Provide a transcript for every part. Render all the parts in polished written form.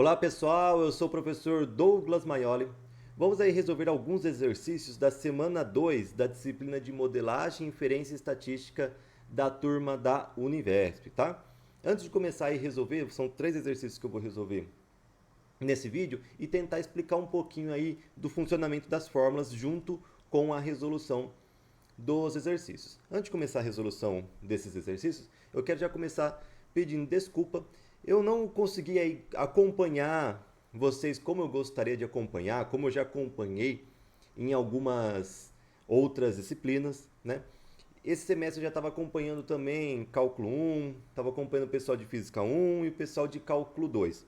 Olá pessoal, eu sou o professor Douglas Maioli. Vamos aí resolver alguns exercícios da semana 2 da disciplina de modelagem, inferência e estatística da turma da Univesp, tá? Antes de começar a resolver, são 3 exercícios que eu vou resolver nesse vídeo e tentar explicar um pouquinho aí do funcionamento das fórmulas junto com a resolução dos exercícios. Antes de começar a resolução desses exercícios, eu quero já começar pedindo desculpa. Eu não consegui aí acompanhar vocês como eu gostaria de acompanhar, como eu já acompanhei em algumas outras disciplinas, né? Esse semestre eu já estava acompanhando também Cálculo 1, estava acompanhando o pessoal de Física 1 e o pessoal de Cálculo 2.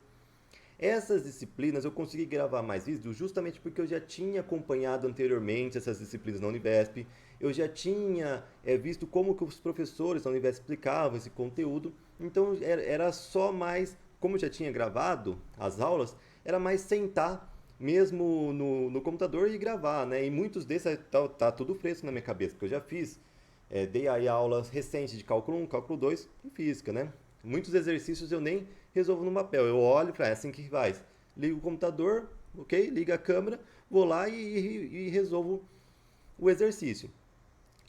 Essas disciplinas eu consegui gravar mais vídeos justamente porque eu já tinha acompanhado anteriormente essas disciplinas na Univesp, eu já tinha visto como que os professores da Univesp explicavam esse conteúdo, então era só mais, como eu já tinha gravado as aulas, era mais sentar mesmo no computador e gravar, né? E muitos desses tá tudo fresco na minha cabeça, porque eu já fiz, dei aí aulas recentes de cálculo 1, cálculo 2 e física, né? Muitos exercícios eu nem resolvo no papel, eu olho e falo, é assim que faz. Ligo o computador, ok? Liga a câmera, vou lá e resolvo o exercício.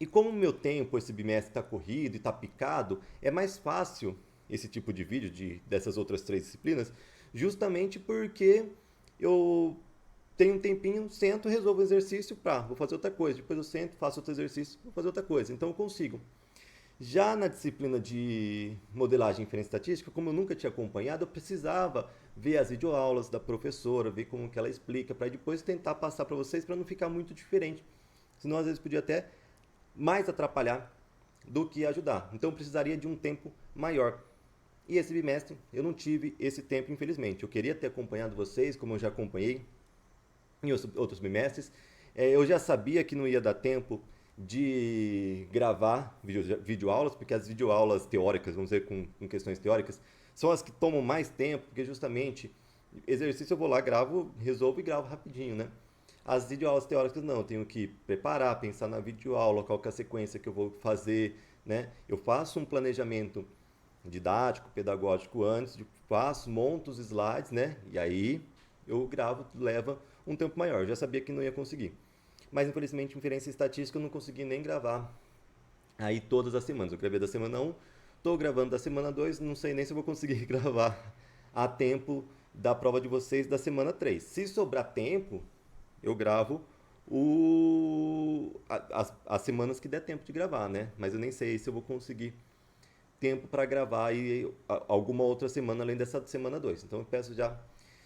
E como o meu tempo esse bimestre está corrido e está picado, é mais fácil esse tipo de vídeo dessas outras 3 disciplinas, justamente porque eu tenho um tempinho, sento, resolvo o exercício, vou fazer outra coisa. Depois eu sento, faço outro exercício, vou fazer outra coisa. Então eu consigo. Já na disciplina de modelagem e inferência estatística, como eu nunca tinha acompanhado, eu precisava ver as videoaulas da professora, ver como que ela explica, para depois tentar passar para vocês, para não ficar muito diferente. Senão, às vezes, podia até mais atrapalhar do que ajudar. Então, eu precisaria de um tempo maior. E esse bimestre, eu não tive esse tempo, infelizmente. Eu queria ter acompanhado vocês, como eu já acompanhei em outros bimestres. Eu já sabia que não ia dar tempo de gravar videoaulas, porque as videoaulas teóricas, vamos dizer, com questões teóricas, são as que tomam mais tempo, porque justamente exercício eu vou lá, gravo, resolvo e gravo rapidinho, né? As videoaulas teóricas não, eu tenho que preparar, pensar na videoaula, qual que é a sequência que eu vou fazer, né? Eu faço um planejamento didático, pedagógico antes, faço, monto os slides, né? E aí eu gravo, leva um tempo maior. Eu já sabia que não ia conseguir. Mas infelizmente, inferência estatística eu não consegui nem gravar aí todas as semanas. Eu gravei da semana 1, estou gravando da semana 2, não sei nem se eu vou conseguir gravar a tempo da prova de vocês da semana 3. Se sobrar tempo, eu gravo as semanas que der tempo de gravar, né? Mas eu nem sei se eu vou conseguir tempo para gravar aí alguma outra semana além dessa semana 2. Então eu peço já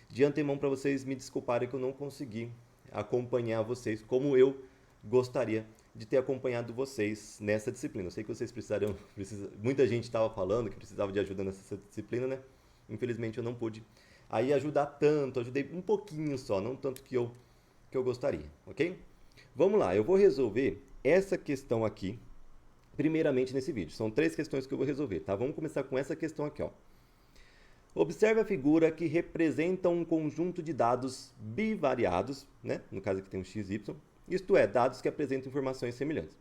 de antemão para vocês me desculparem que eu não consegui acompanhar vocês como eu gostaria de ter acompanhado vocês nessa disciplina. Eu sei que vocês precisariam, muita gente estava falando que precisava de ajuda nessa disciplina, né? Infelizmente eu não pude aí ajudar tanto, ajudei um pouquinho só, não tanto que eu gostaria, ok? Vamos lá, eu vou resolver essa questão aqui primeiramente nesse vídeo. São 3 questões que eu vou resolver, tá? Vamos começar com essa questão aqui, ó. Observe a figura que representa um conjunto de dados bivariados, né? No caso aqui tem um x, y, isto é, dados que apresentam informações semelhantes.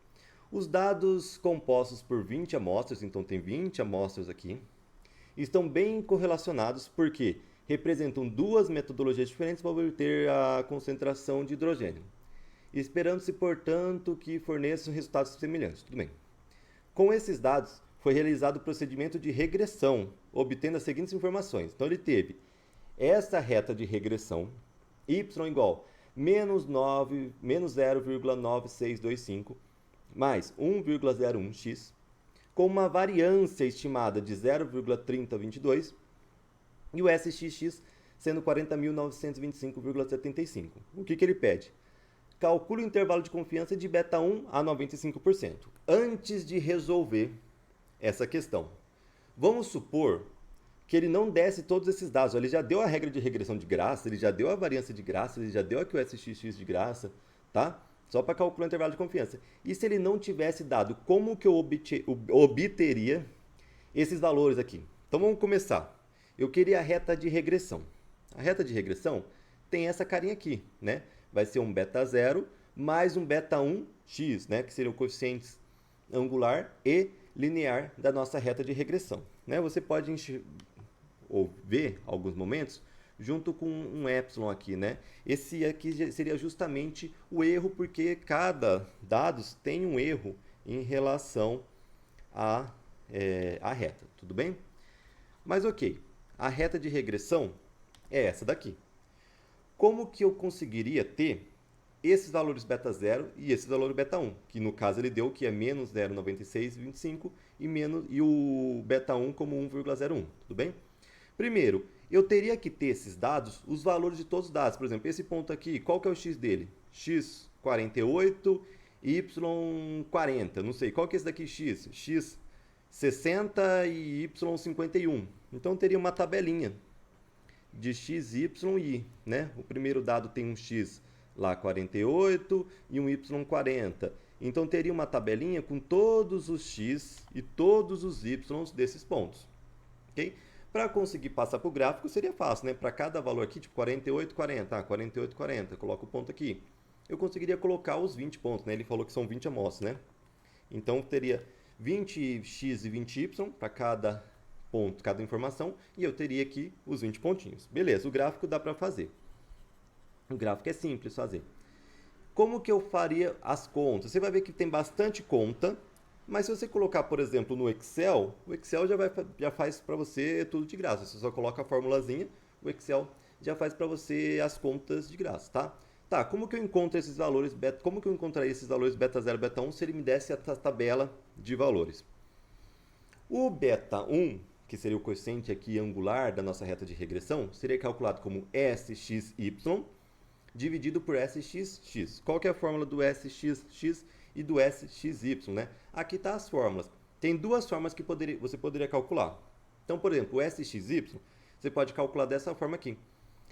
Os dados compostos por 20 amostras, então tem 20 amostras aqui, estão bem correlacionados porque representam 2 metodologias diferentes para obter a concentração de hidrogênio. Esperando-se, portanto, que forneçam resultados semelhantes. Tudo bem. Com esses dados, foi realizado o procedimento de regressão, obtendo as seguintes informações. Então, ele teve essa reta de regressão, y igual menos 0,9625 mais 1,01x, com uma variância estimada de 0,3022 e o SXX sendo 40.925,75. O que ele pede? Calcule o intervalo de confiança de beta 1 a 95%. Antes de resolver essa questão, vamos supor que ele não desse todos esses dados. Ele já deu a regra de regressão de graça, ele já deu a variância de graça, ele já deu aqui o SXX de graça, tá? Só para calcular o intervalo de confiança. E se ele não tivesse dado, como que eu obteria esses valores aqui? Então vamos começar. Eu queria a reta de regressão. A reta de regressão tem essa carinha aqui, né? Vai ser um beta 0 mais um beta 1x, né? Que seriam coeficientes angular e linear da nossa reta de regressão, né? Você pode ou ver alguns momentos junto com um epsilon aqui, né? Esse aqui seria justamente o erro, porque cada dados tem um erro em relação à reta, tudo bem? Mas ok, a reta de regressão é essa daqui. Como que eu conseguiria ter esses valores beta 0 e esses valores beta 1? Que no caso ele deu que é menos 0,9625 e o beta 1 como 1,01, tudo bem? Primeiro, eu teria que ter esses dados, os valores de todos os dados. Por exemplo, esse ponto aqui, qual que é o x dele? X 48, y 40, não sei. Qual que é esse daqui x? X 60 e y 51. Então eu teria uma tabelinha de x, y e i, né? O primeiro dado tem um x lá 48 e um y 40. Então teria uma tabelinha com todos os x e todos os y desses pontos, ok? Para conseguir passar para o gráfico seria fácil, né? Para cada valor aqui, tipo 48, 40, 48, 40, coloca o ponto aqui. Eu conseguiria colocar os 20 pontos, né? Ele falou que são 20 amostras, né? Então teria 20x e 20y para cada ponto, cada informação, e eu teria aqui os 20 pontinhos. Beleza, o gráfico dá para fazer. O gráfico é simples fazer. Como que eu faria as contas? Você vai ver que tem bastante conta, mas se você colocar, por exemplo, no Excel, o Excel já faz para você tudo de graça. Você só coloca a formulazinha, o Excel já faz para você as contas de graça, tá? Tá, como que eu encontro esses valores beta? Como que eu encontraria esses valores beta 0 e beta 1 se ele me desse a tabela de valores? O beta 1, que seria o coeficiente aqui angular da nossa reta de regressão, seria calculado como SXY dividido por SXX. Qual que é a fórmula do SXX e do SXY, né? Aqui tá as fórmulas. Tem duas formas que você poderia calcular. Então, por exemplo, o SXY, você pode calcular dessa forma aqui.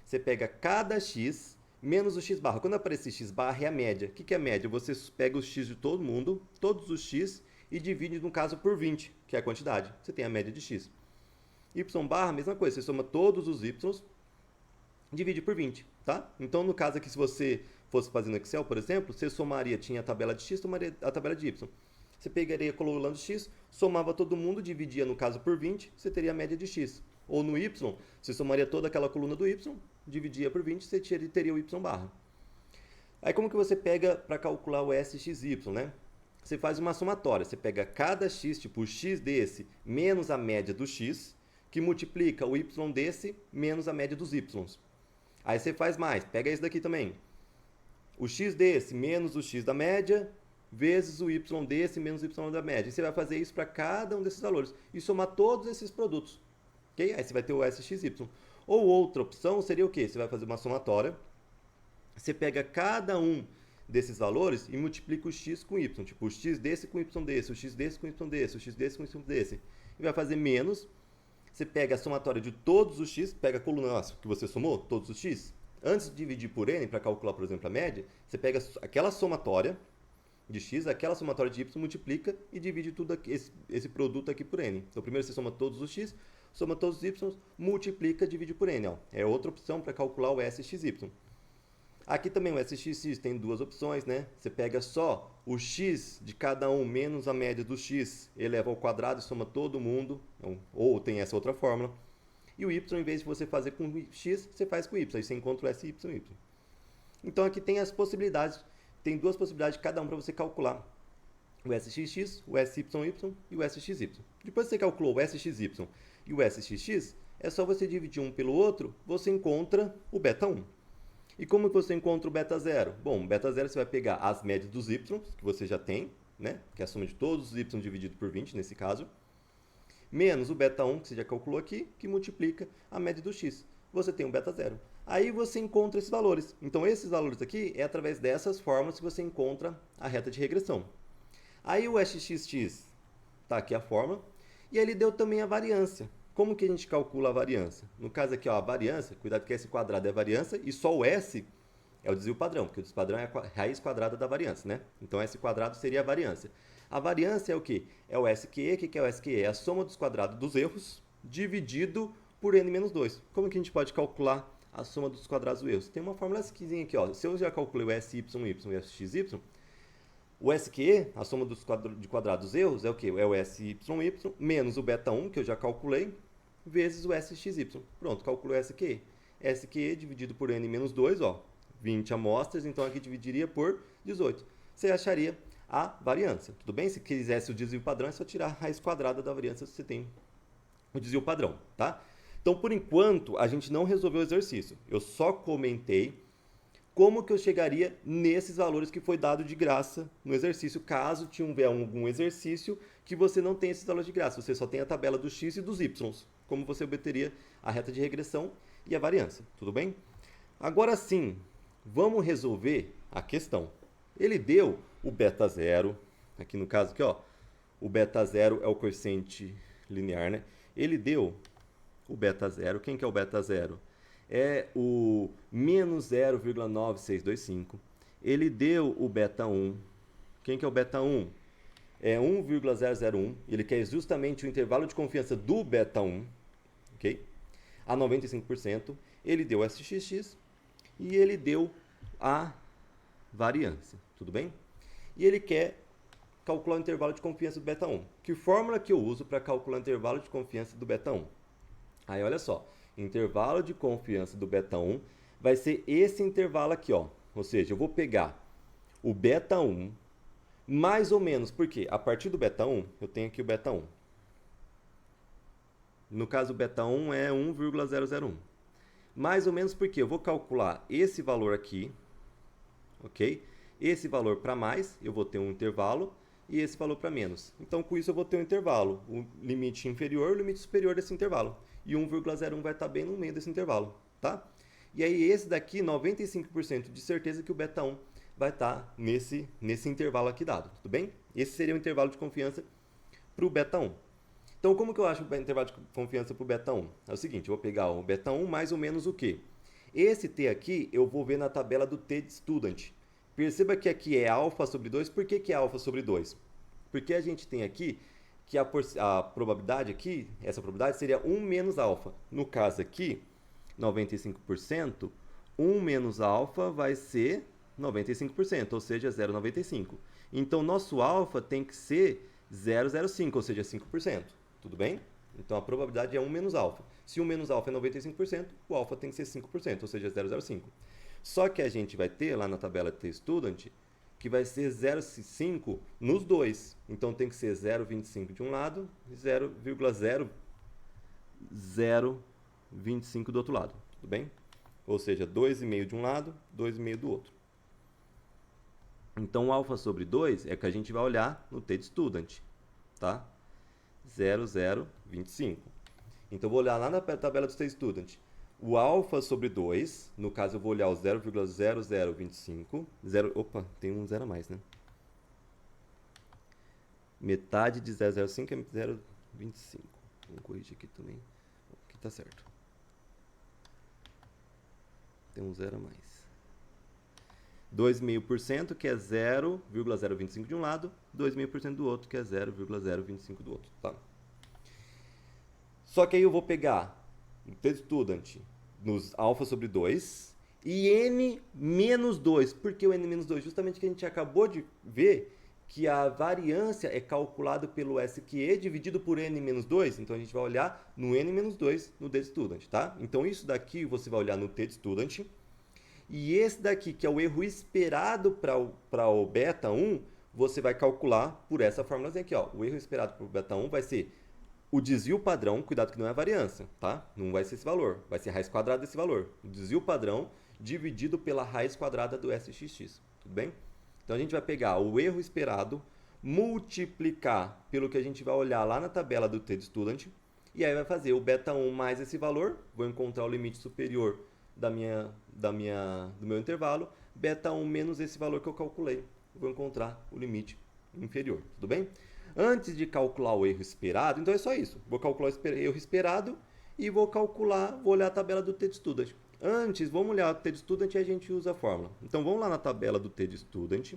Você pega cada x menos o x barra. Quando aparecer x barra é a média. O que é a média? Você pega o x de todo mundo, todos os x, e divide, no caso, por 20, que é a quantidade. Você tem a média de x. Y barra, mesma coisa. Você soma todos os y, divide por 20, tá? Então, no caso aqui, se você fosse fazer no Excel, por exemplo, você somaria, tinha a tabela de x, somaria a tabela de y. Você pegaria colando x, somava todo mundo, dividia, no caso, por 20, você teria a média de x. Ou no y, você somaria toda aquela coluna do y, dividia por 20, você teria o y barra. Aí como que você pega para calcular o SXY, né? Você faz uma somatória, você pega cada x, tipo o x desse, menos a média do x, que multiplica o y desse, menos a média dos y. Aí você faz mais, pega esse daqui também. O x desse, menos o x da média, vezes o y desse, menos o y da média. E você vai fazer isso para cada um desses valores. E somar todos esses produtos. Okay? Aí você vai ter o SXY. Ou outra opção seria o quê? Você vai fazer uma somatória. Você pega cada um desses valores e multiplica o x com y. Tipo, o x desse com o y desse, o x desse com o y desse, o x desse com o y desse. E vai fazer menos. Você pega a somatória de todos os x, pega a coluna que você somou, todos os x. Antes de dividir por n, para calcular, por exemplo, a média, você pega aquela somatória de x, aquela somatória de y, multiplica e divide tudo aqui, esse produto aqui por n. Então, primeiro você soma todos os x, soma todos os y, multiplica, divide por n. Ó. É outra opção para calcular o SXY. Aqui também o SXX tem duas opções, né? Você pega só o x de cada um menos a média do x, eleva ao quadrado e soma todo mundo, então, ou tem essa outra fórmula. E o y, em vez de você fazer com x, você faz com y, aí você encontra o SYY. Então aqui tem as possibilidades, tem duas possibilidades de cada um para você calcular o SXX, o SYY e o SXY. Depois que você calculou o SXY e o SXX, é só você dividir um pelo outro, você encontra o beta 1. E como que você encontra o beta 0? Bom, o beta 0 você vai pegar as médias dos y, que você já tem, né? Que é a soma de todos os y dividido por 20, nesse caso, menos o beta 1, que você já calculou aqui, que multiplica a média do x. Você tem o beta 0. Aí você encontra esses valores. Então, esses valores aqui é através dessas fórmulas que você encontra a reta de regressão. Aí o SXX, tá aqui a fórmula, e ele deu também a variância. Como que a gente calcula a variância? No caso aqui, ó, a variância, cuidado que S quadrado é a variância e só o S é o desvio padrão, porque o desvio padrão é a raiz quadrada da variância, né? Então S quadrado seria a variância. A variância é o quê? É o SQE. O que é o SQE? É a soma dos quadrados dos erros dividido por n menos 2. Como que a gente pode calcular a soma dos quadrados dos erros? Tem uma fórmula aqui, ó. Se eu já calculei o SYY e o SXY, o SQE, a soma dos quadrados dos erros, é o quê? É o SYY menos o beta 1, que eu já calculei, vezes o SXY. Pronto, calculou o SQE. SQE dividido por N menos 2, ó, 20 amostras, então aqui dividiria por 18. Você acharia a variância, tudo bem? Se quisesse o desvio padrão, é só tirar a raiz quadrada da variância se você tem o desvio padrão, tá? Então, por enquanto, a gente não resolveu o exercício. Eu só comentei como que eu chegaria nesses valores que foi dado de graça no exercício, caso tiver algum exercício que você não tenha esses valores de graça, você só tem a tabela dos x e dos y, como você obteria a reta de regressão e a variância, tudo bem? Agora sim, vamos resolver a questão. Ele deu o beta zero, aqui no caso aqui, ó, o beta zero é o coeficiente linear, né? Ele deu o beta zero. Quem que é o beta zero? É o menos 0,9625. Ele deu o beta 1. Quem que é o beta 1? É 1,001. Ele quer justamente o intervalo de confiança do beta 1, ok? A 95%. Ele deu SXX e ele deu a variância, tudo bem? E ele quer calcular o intervalo de confiança do beta 1. Que fórmula que eu uso para calcular o intervalo de confiança do beta 1? Aí, olha só, intervalo de confiança do beta 1 vai ser esse intervalo aqui, ó. Ou seja, eu vou pegar o beta 1, mais ou menos, porque a partir do beta 1, eu tenho aqui o beta 1. No caso, o beta 1 é 1,001. Mais ou menos porque eu vou calcular esse valor aqui, ok? Esse valor para mais, eu vou ter um intervalo, e esse valor para menos. Então, com isso, eu vou ter um intervalo, o limite inferior e o limite superior desse intervalo. E 1,01 vai estar bem no meio desse intervalo, tá? E aí, esse daqui, 95% de certeza que o beta 1 vai estar nesse intervalo aqui dado, tudo bem? Esse seria o intervalo de confiança para o beta 1. Então, como que eu acho o intervalo de confiança para o beta 1? É o seguinte, eu vou pegar o beta 1 mais ou menos o quê? Esse T aqui, eu vou ver na tabela do T de student. Perceba que aqui é alfa sobre 2. Por que é alfa sobre 2? Porque a gente tem aqui que a probabilidade aqui, essa probabilidade seria 1 menos alfa. No caso aqui, 95%, 1 menos alfa vai ser 95%, ou seja, 0,95. Então, nosso alfa tem que ser 0,05, ou seja, 5%. Tudo bem? Então, a probabilidade é 1 menos alfa. Se 1 menos alfa é 95%, o alfa tem que ser 5%, ou seja, 0,05. Só que a gente vai ter lá na tabela T-Student que vai ser 0,5 nos dois. Então, tem que ser 0,25 de um lado e 0,025 do outro lado. Tudo bem? Ou seja, 2,5 de um lado, 2,5 do outro. Então, o alfa sobre 2 é o que a gente vai olhar no T-Student. Tá? 0,025. Então, eu vou olhar lá na tabela do T-Student. O alfa sobre 2, no caso eu vou olhar o 0,0025. Opa, tem um zero a mais, né? Metade de 0,05 é 0,25. Vamos corrigir aqui também. Aqui tá certo. Tem um zero a mais. 2,5%, que é 0,025 de um lado, 2,5% do outro, que é 0,025 do outro, tá? Só que aí eu vou pegar o T-Student nos alfa sobre 2 e n menos 2. Por que o n menos 2? Justamente que a gente acabou de ver que a variância é calculada pelo SQE dividido por n menos 2. Então, a gente vai olhar no n menos 2 no T-Student, tá? Então, isso daqui você vai olhar no T-Student. E esse daqui, que é o erro esperado para o beta 1, você vai calcular por essa fórmulazinha aqui, ó. O erro esperado para o beta 1 vai ser o desvio padrão, cuidado que não é a variância, tá? Não vai ser esse valor, vai ser a raiz quadrada desse valor. O desvio padrão dividido pela raiz quadrada do SXX, tudo bem? Então, a gente vai pegar o erro esperado, multiplicar pelo que a gente vai olhar lá na tabela do T-Student, e aí vai fazer o beta 1 mais esse valor, vou encontrar o limite superior do meu intervalo, beta 1 menos esse valor que eu calculei, vou encontrar o limite inferior, tudo bem? Antes de calcular o erro esperado, então é só isso. Vou calcular o erro esperado e vou olhar a tabela do T-Student. Antes, vamos olhar o T-Student e a gente usa a fórmula. Então, vamos lá na tabela do T-Student.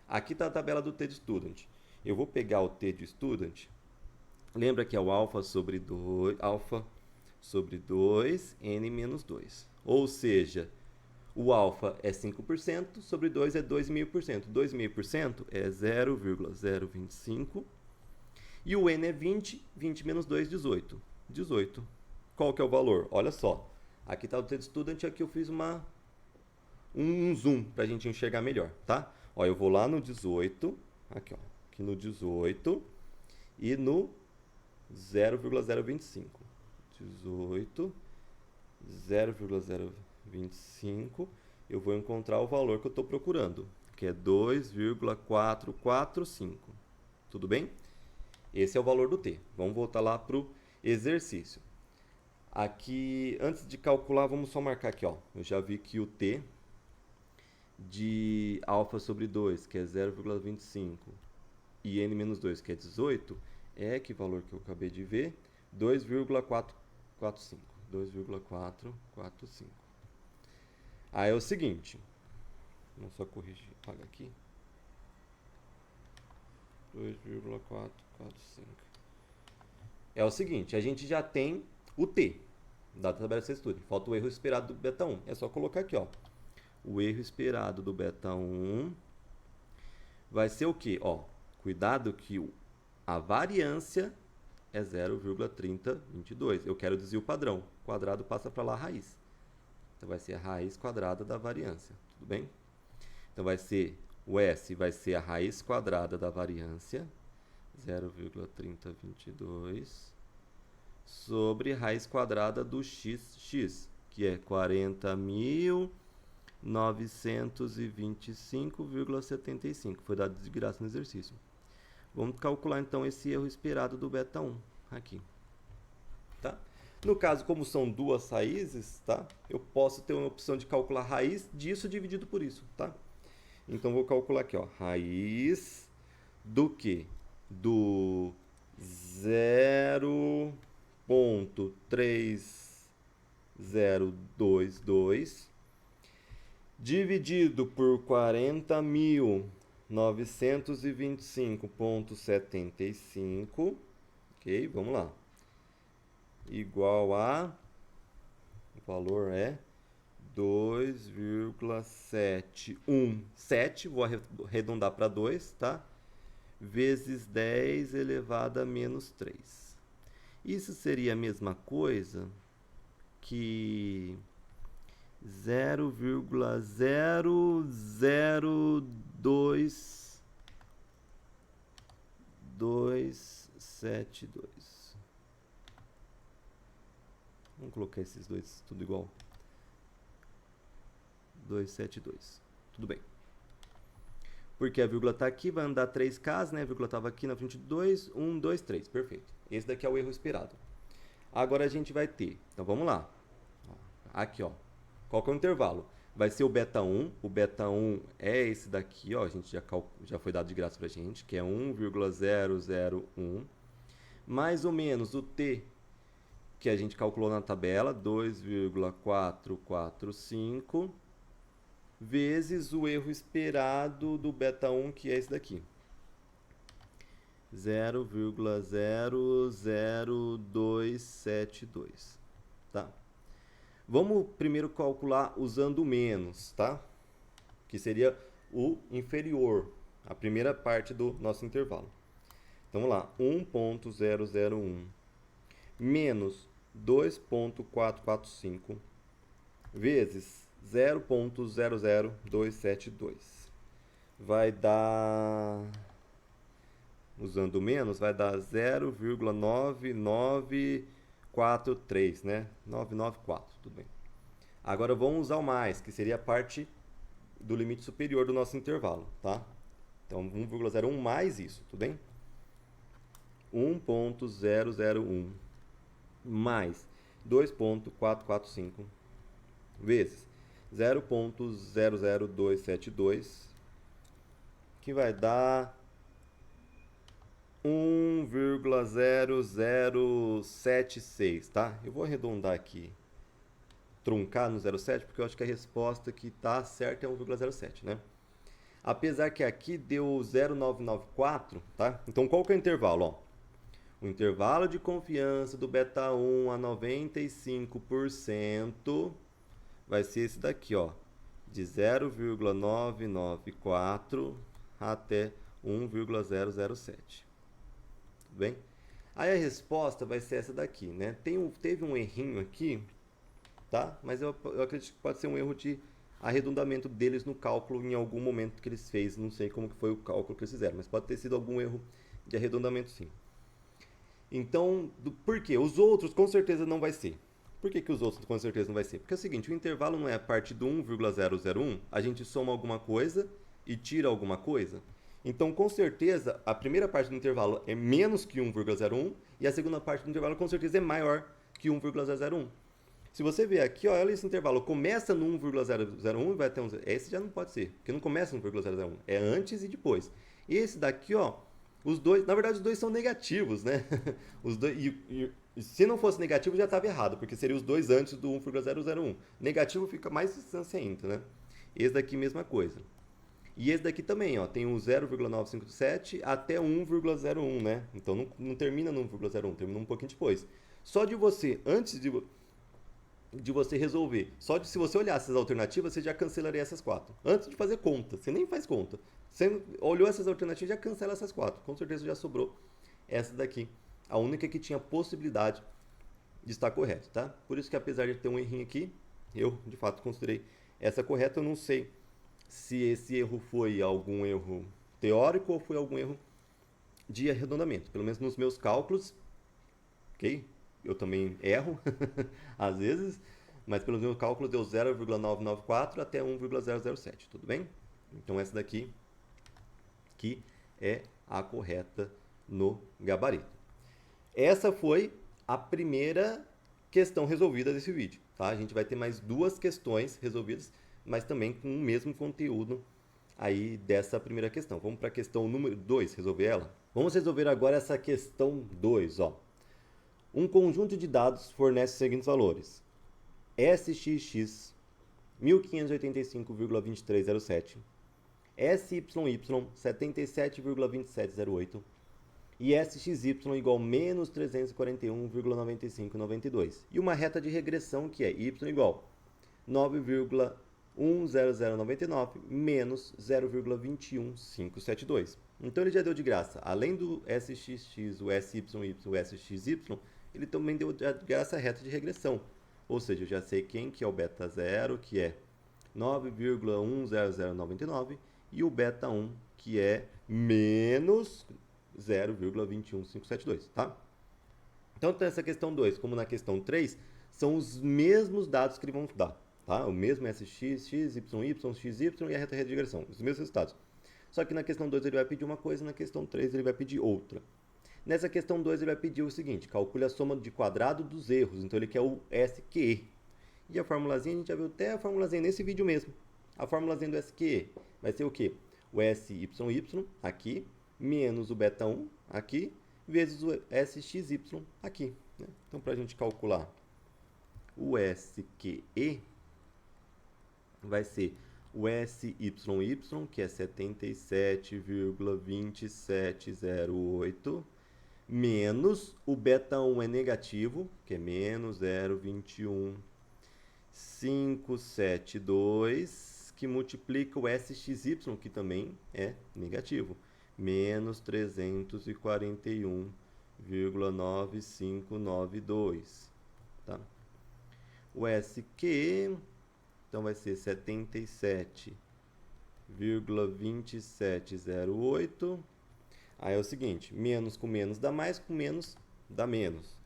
Aqui está a tabela do T-Student. Eu vou pegar o T-Student. Lembra que é o alfa sobre 2, n menos 2. Ou seja, o alfa é 5%, sobre 2 é 2,5%. 2,5% é 0,025. E o n é 20. 20 menos 2, 18. 18. Qual que é o valor? Olha só. Aqui está o T de estudante, aqui eu fiz um zoom para a gente enxergar melhor, tá? Ó, eu vou lá no 18, aqui, ó, aqui no 18 e no 0,025. 18, 0,025, eu vou encontrar o valor que eu estou procurando, que é 2,445. Tudo bem? Esse é o valor do t. Vamos voltar lá para o exercício. Aqui, antes de calcular, vamos só marcar aqui, ó. Eu já vi que o t de alfa sobre 2, que é 0,25, e n menos 2, que é 18, é que valor que eu acabei de ver? 2,445. 2,445. Aí é o seguinte, vamos só corrigir, apaga aqui. 2,445. É o seguinte, a gente já tem o t da tabela de estudo. Falta o erro esperado do beta 1. É só colocar aqui, ó. O erro esperado do beta 1 vai ser o quê? Ó, cuidado que a variância é 0,3022. Eu quero dizer o padrão. O quadrado passa para lá a raiz. Então vai ser a raiz quadrada da variância. Tudo bem? Então vai ser o S vai ser a raiz quadrada da variância, 0,3022, sobre raiz quadrada do x, que é 40.925,75. Foi dado de graça no exercício. Vamos calcular então esse erro esperado do beta 1 aqui. Tá? No caso, como são duas raízes, tá? Eu posso ter uma opção de calcular raiz disso dividido por isso, tá? Então, vou calcular aqui, ó, raiz do quê? Do 0,3022 dividido por 40.925,75, ok? Vamos lá. Igual a, o valor é 2,717, vou arredondar para 2, tá? Vezes 10 elevado a menos 3. Isso seria a mesma coisa que 0,00272. Vamos colocar esses dois tudo igual. 272. Tudo bem. Porque a vírgula está aqui, vai andar 3 casas, né? A vírgula estava aqui na frente de 2, 1, 2, 3. Perfeito. Esse daqui é o erro esperado. Agora a gente vai ter. Então vamos lá. Aqui, ó. Qual que é o intervalo? Vai ser o beta 1. O beta 1 é esse daqui, ó. A gente já foi dado de graça pra gente, que é 1,001. Mais ou menos o t que a gente calculou na tabela, 2,445. Vezes o erro esperado do beta 1, que é esse daqui. 0,00272. Tá? Vamos primeiro calcular usando o menos, tá? Que seria o inferior, a primeira parte do nosso intervalo. Então, vamos lá. 1,001 menos 2,445 vezes 0,00272. Vai dar, usando o menos, vai dar 0,9943, né? 994, tudo bem. Agora vamos usar o mais, que seria a parte do limite superior do nosso intervalo, tá? Então 1,01 mais isso, tudo bem? 1,001 mais 2,445 vezes 0,00272, que vai dar 1,0076, tá? Eu vou arredondar aqui, truncar no 0,7, porque eu acho que a resposta que está certa é 1,07, né? Apesar que aqui deu 0,994, tá? Então, qual que é o intervalo, ó? O intervalo de confiança do beta 1 a 95% vai ser esse daqui, ó, de 0,994 até 1,007. Tudo bem? Aí a resposta vai ser essa daqui, né? Teve um errinho aqui, tá? Mas eu acredito que pode ser um erro de arredondamento deles no cálculo em algum momento que eles fez, não sei como que foi o cálculo que eles fizeram, mas pode ter sido algum erro de arredondamento sim. Então, por quê? Os outros com certeza não vai ser. Por que, que os outros com certeza não vai ser? Porque é o seguinte, o intervalo não é a parte do 1,001, a gente soma alguma coisa e tira alguma coisa. Então, com certeza, a primeira parte do intervalo é menos que 1,01 e a segunda parte do intervalo com certeza é maior que 1,001. Se você ver aqui, ó, olha esse intervalo, começa no 1,001 e vai até 1. Esse já não pode ser, porque não começa no 1,001, é antes e depois. Esse daqui, ó, os dois, na verdade os dois são negativos, né? Os dois, se não fosse negativo já estava errado, porque seria os dois antes do 1,001. Negativo fica mais distância ainda, né? Esse daqui mesma coisa. E esse daqui também, ó, tem o 0,957 até 1,01, né? Então não termina no 1,01, termina um pouquinho depois. Só de você, antes de você resolver, só de se você olhar essas alternativas, você já cancelaria essas quatro. Antes de fazer conta, você nem faz conta. Você olhou essas alternativas, já cancela essas quatro. Com certeza já sobrou essa daqui. A única que tinha possibilidade de estar correta, tá? Por isso que apesar de ter um errinho aqui, eu de fato considerei essa correta. Eu não sei se esse erro foi algum erro teórico ou foi algum erro de arredondamento. Pelo menos nos meus cálculos, ok? Eu também erro, às vezes, mas pelos meus cálculos deu 0,994 até 1,007, tudo bem? Então essa daqui que é a correta no gabarito. Essa foi a primeira questão resolvida desse vídeo, tá? A gente vai ter mais duas questões resolvidas, mas também com o mesmo conteúdo aí dessa primeira questão. Vamos para a questão número 2, resolver ela? Vamos resolver agora essa questão 2, ó. Um conjunto de dados fornece os seguintes valores: SXX 1585,2307, SYY 77,2708 e SXY igual menos 341,9592. E uma reta de regressão que é y igual 9,10099 menos 0,21572. Então ele já deu de graça, além do SXX, o SYY, o SXY, ele também deu de graça a reta de regressão. Ou seja, eu já sei quem que é o beta 0, que é 9,10099, e o beta 1, que é menos 0,21572, tá? Então, nessa questão 2, como na questão 3, são os mesmos dados que vão dar, tá? O mesmo SX, XYY, XY e a reta de regressão, os mesmos resultados. Só que na questão 2 ele vai pedir uma coisa, na questão 3 ele vai pedir outra. Nessa questão 2 ele vai pedir o seguinte: calcule a soma de quadrado dos erros. Então ele quer o SQE. E a formulazinha, a gente já viu até a formulazinha nesse vídeo mesmo. A formulazinha do SQE vai ser o quê? O SYY aqui, menos o beta 1 aqui, vezes o SXY aqui, né? Então, para a gente calcular o SQE, vai ser o SYY, que é 77,2708, menos o beta 1 é negativo, que é menos 0,21572, que multiplica o SXY, que também é negativo, menos 341,9592, tá? O SQ, então vai ser 77,2708. Aí é o seguinte, menos com menos dá mais, com menos dá menos.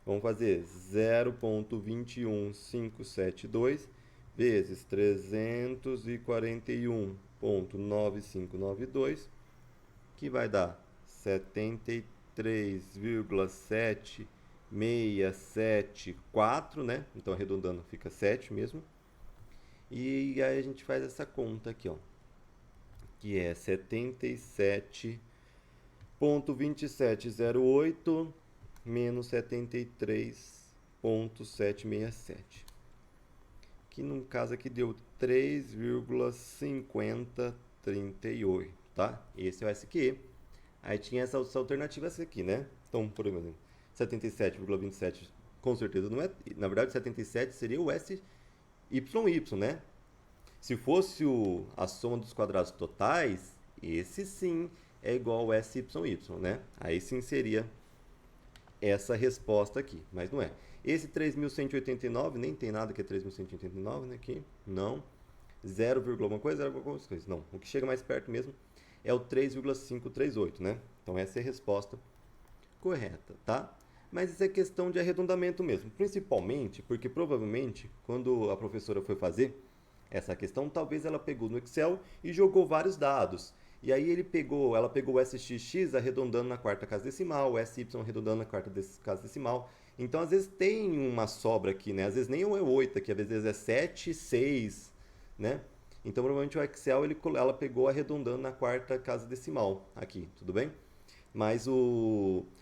Vamos fazer 0,21572 vezes 341,9592, que vai dar 73,7674, né? Então, arredondando, fica 7 mesmo. E aí a gente faz essa conta aqui, ó, que é 77,2708 menos 73,767. Que no caso aqui deu 3,5038, tá? Esse é o SQE. Aí tinha essa alternativa essa aqui, né? Então, por exemplo, 77,27 com certeza não é. Na verdade, 77 seria o SYY, né? Se fosse a soma dos quadrados totais, esse sim é igual ao SYY, né? Aí sim seria essa resposta aqui, mas não é. Esse 3.189, nem tem nada que é 3.189, né, aqui, não. 0, alguma coisa, 0, alguma coisa, não. O que chega mais perto mesmo é o 3,538, né? Então essa é a resposta correta, tá? Mas isso é questão de arredondamento mesmo, principalmente porque provavelmente quando a professora foi fazer essa questão, talvez ela pegou no Excel e jogou vários dados. E aí ela pegou o SXX arredondando na quarta casa decimal, o SY arredondando na quarta casa decimal. Então, às vezes tem uma sobra aqui, né? Às vezes nem é 8 aqui, às vezes é 7, 6, né? Então, provavelmente o Excel ela pegou arredondando na quarta casa decimal aqui, tudo bem?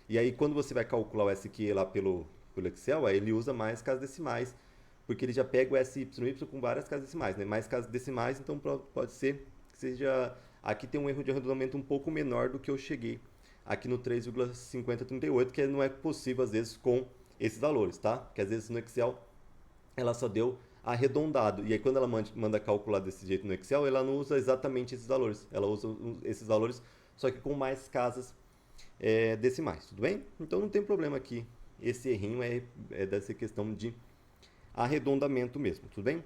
E aí, quando você vai calcular o SQ lá pelo Excel, aí ele usa mais casas decimais, porque ele já pega o SYY com várias casas decimais, né? Mais casas decimais, então pode ser que seja... Aqui tem um erro de arredondamento um pouco menor do que eu cheguei aqui no 3,5038, que não é possível, às vezes, com esses valores, tá? Porque, às vezes, no Excel, ela só deu arredondado. E aí, quando ela manda calcular desse jeito no Excel, ela não usa exatamente esses valores. Ela usa esses valores, só que com mais casas decimais, tudo bem? Então não tem problema aqui. Esse errinho é dessa questão de arredondamento mesmo, tudo bem?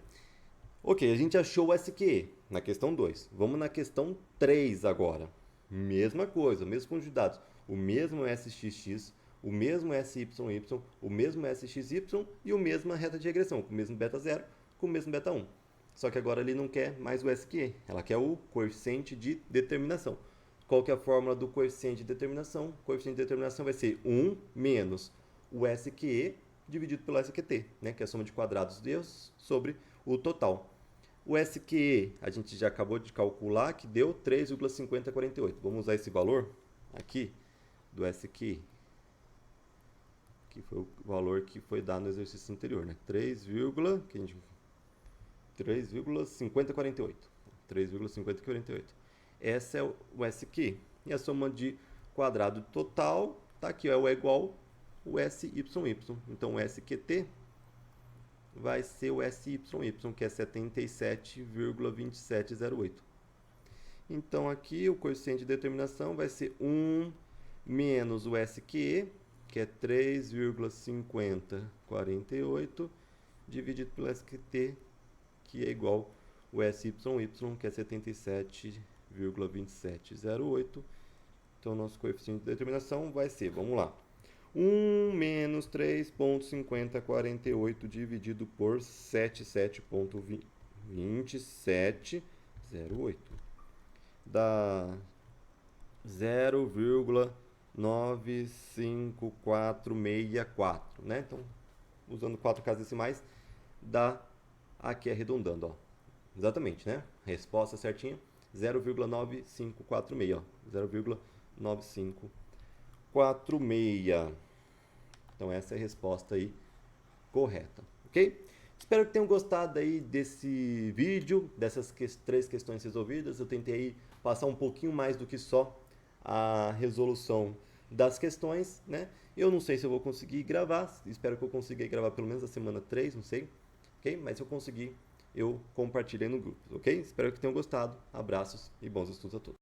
Ok, a gente achou o SQE na questão 2. Vamos na questão 3 agora. Mesma coisa, mesmo conjunto de dados. O mesmo SXX, o mesmo SYY, o mesmo SXY e o mesmo reta de regressão, com o mesmo beta 0, com o mesmo beta 1. Só que agora ele não quer mais o SQE, ela quer o coeficiente de determinação. Qual que é a fórmula do coeficiente de determinação? O coeficiente de determinação vai ser 1 menos o SQE dividido pelo SQT, né? Que é a soma de quadrados de erros sobre o total. O SQE a gente já acabou de calcular, que deu 3,5048. Vamos usar esse valor aqui do SQE, que foi o valor que foi dado no exercício anterior, né? 3,5048. 3,5048. Essa é o SQ. E a soma de quadrado total está aqui, é igual o SYY. Então, o SQT vai ser o SYY, que é 77,2708. Então, aqui o coeficiente de determinação vai ser 1 menos o SQE, que é 3,5048, dividido pelo SQT, que é igual o SYY, que é 77,2708. Então, nosso coeficiente de determinação vai ser, vamos lá, 1 menos 3,5048 dividido por 77,2708. Dá 0,95464, né? Então, usando 4 casas decimais, dá aqui arredondando, ó. Exatamente, né? Resposta certinha, 0,9546, ó. 0,9546. Então essa é a resposta aí correta, ok? Espero que tenham gostado aí desse vídeo, dessas 3 questões resolvidas. Eu tentei aí passar um pouquinho mais do que só a resolução das questões, né? Eu não sei se eu vou conseguir gravar, espero que eu consiga gravar pelo menos a semana 3, não sei, ok? Mas se eu conseguir, eu compartilhei no grupo, ok? Espero que tenham gostado. Abraços e bons estudos a todos.